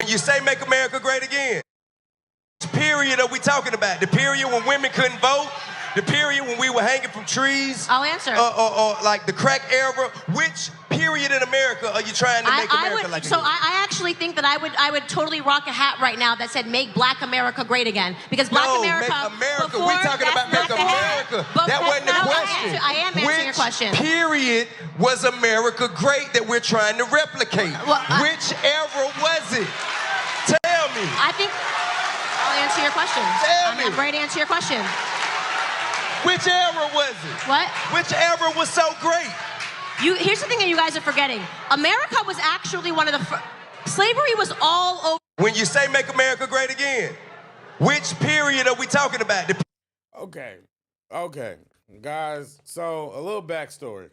When you say make America great again, which period are we talking about? The period when women couldn't vote? The period when we were hanging from trees? I'll answer. Or like the crack era? Which period in America are you trying to make America like again? I actually think that I would totally rock a hat right now that said make Black America great again. Because Black America, make America. Before, We're talking about make America. That wasn't the question. I am answering your question. Which period was America great that we're trying to replicate? Which era was it? Tell me. I think I'll answer your question. I'm ready to answer your question. Which era was it? What? Which era was so great? Here's the thing that you guys are forgetting. America was actually one of the slavery was all over. When you say make America great again, which period are we talking about? Okay, guys. So a little backstory.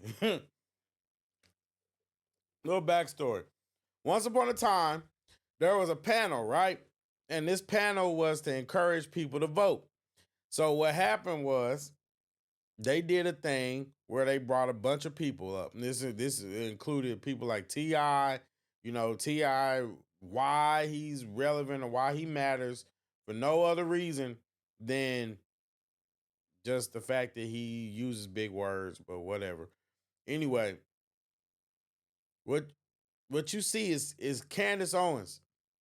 Once upon a time, there was a panel, right? And this panel was to encourage people to vote. So what happened was they did a thing where they brought a bunch of people up. And this included people like T.I., T.I., why he's relevant or why he matters for no other reason than just the fact that he uses big words, but whatever. Anyway, what you see is Candace Owens.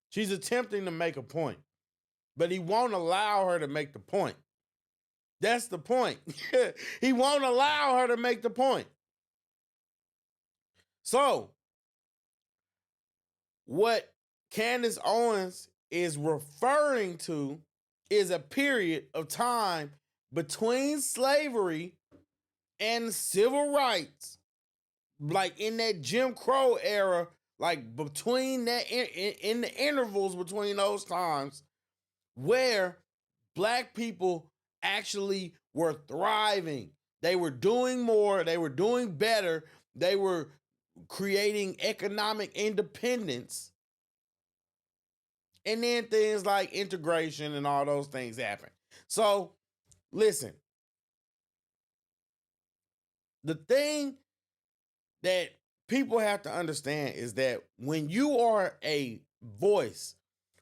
She's attempting to make a point, but he won't allow her to make the point. That's the point. He won't allow her to make the point. So, what Candace Owens is referring to is a period of time between slavery and civil rights, like in that Jim Crow era, like between that, in the intervals between those times, where Black people actually were thriving. They were doing more, they were doing better, they were creating economic independence. And then things like integration and all those things happen. So, listen. The thing that people have to understand is that when you are a voice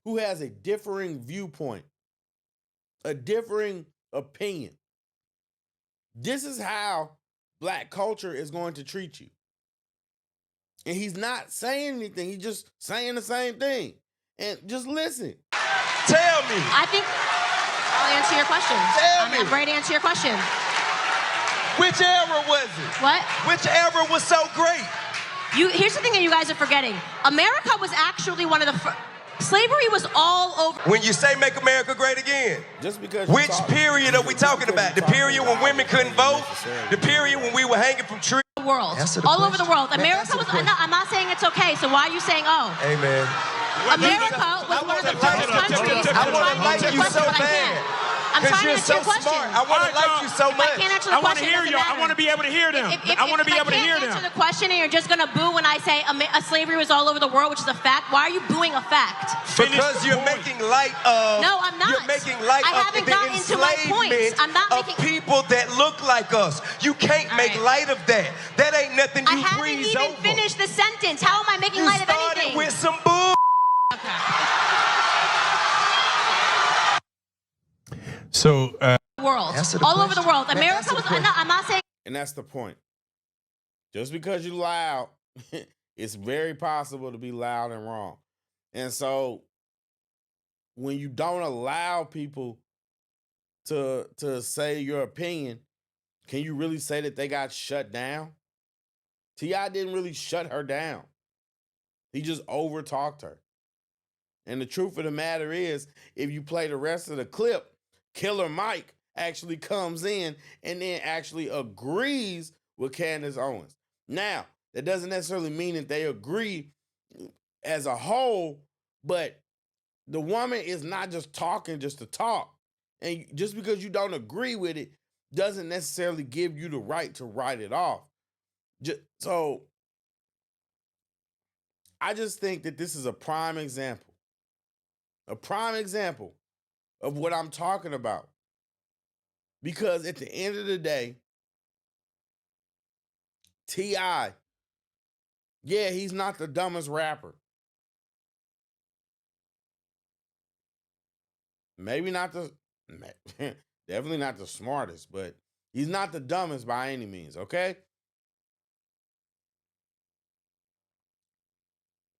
who has a differing viewpoint, a differing opinion, this is how Black culture is going to treat you. And he's not saying anything. He's just saying the same thing. And just listen. Tell me. I think I'll answer your question. I'm ready to answer your question. Which era was it? What? Which era was so great? Here's the thing that you guys are forgetting. America was actually one of the slavery was all over. When you say make America great again, just because which period are we talking about? The period when women couldn't vote? The period when we were hanging from trees? World. All over the world. America was, I'm not saying it's okay, so why are you saying, oh? Hey, man. America was one of the first countries. I want to like you so bad. I'm trying to answer your question. I want to like you so much. I can't answer the question. I want to hear you. I want to be able to hear them. I want to be able to hear them. If I can't answer the question and you're just going to boo when I say slavery was all over the world, which is a fact, why are you booing a fact? Because you're making light of... No, I'm not. You're making light of the enslavement of people that look like us. You can't make light of that. That ain't nothing you breeze over. I haven't even finished the sentence. How am I making light of anything? You started with some bull. So, world, all over the world. America was, I'm not saying. And that's the point. Just because you loud, it's very possible to be loud and wrong. And so when you don't allow people to say your opinion, can you really say that they got shut down? T.I. didn't really shut her down. He just overtalked her. And the truth of the matter is, if you play the rest of the clip, Killer Mike actually comes in and then actually agrees with Candace Owens. Now, that doesn't necessarily mean that they agree as a whole, but the woman is not just talking just to talk. And just because you don't agree with it doesn't necessarily give you the right to write it off. So I just think that this is a prime example of what I'm talking about. Because at the end of the day, T.I., yeah, he's not the dumbest rapper. maybe not the, definitely not the smartest, but he's not the dumbest by any means, okay?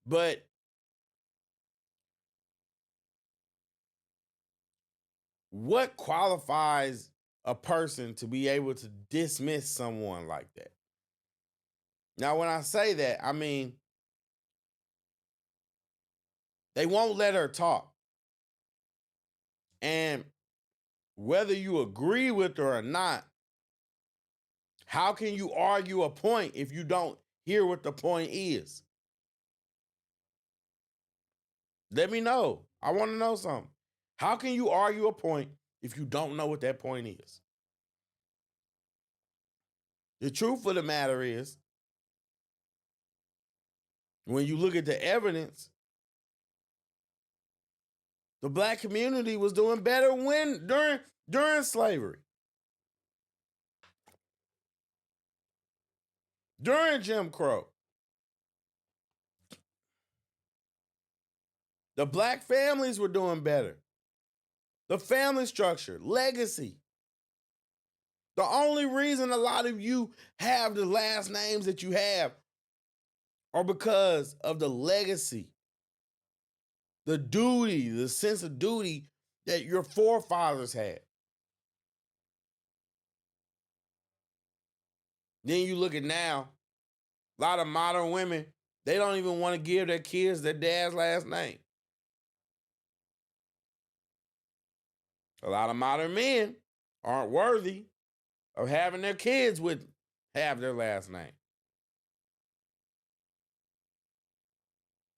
But what qualifies a person to be able to dismiss someone like that? Now, when I say that, I mean, they won't let her talk. And whether you agree with her or not, how can you argue a point if you don't hear what the point is? Let me know. I want to know something. How can you argue a point if you don't know what that point is? The truth of the matter is, when you look at the evidence, the black community was doing better during slavery. During Jim Crow. The black families were doing better. The family structure, legacy. The only reason a lot of you have the last names that you have are because of the legacy, the duty, the sense of duty that your forefathers had. Then you look at now, a lot of modern women, they don't even want to give their kids their dad's last name. A lot of modern men aren't worthy of having their kids have their last name.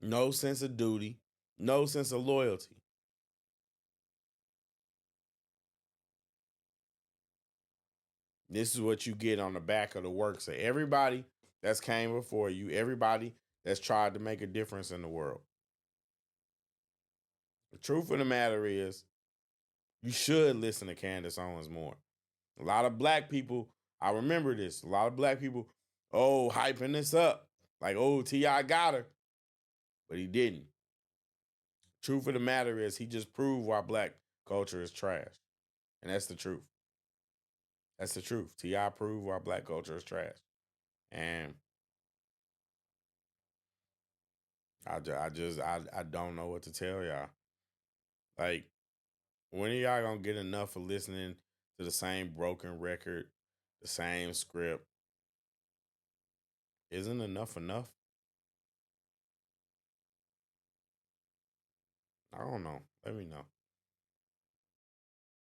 No sense of duty, no sense of loyalty. This is what you get on the back of the works of everybody that's came before you, everybody that's tried to make a difference in the world. The truth of the matter is, you should listen to Candace Owens more. A lot of black people, I remember this, a lot of black people, hyping this up. Like, T.I. got her. But he didn't. Truth of the matter is, he just proved why black culture is trash. And that's the truth. That's the truth. T.I. proved why black culture is trash. And I don't know what to tell y'all. Like, when are y'all gonna get enough of listening to the same broken record, the same script? Isn't enough enough? I don't know. Let me know.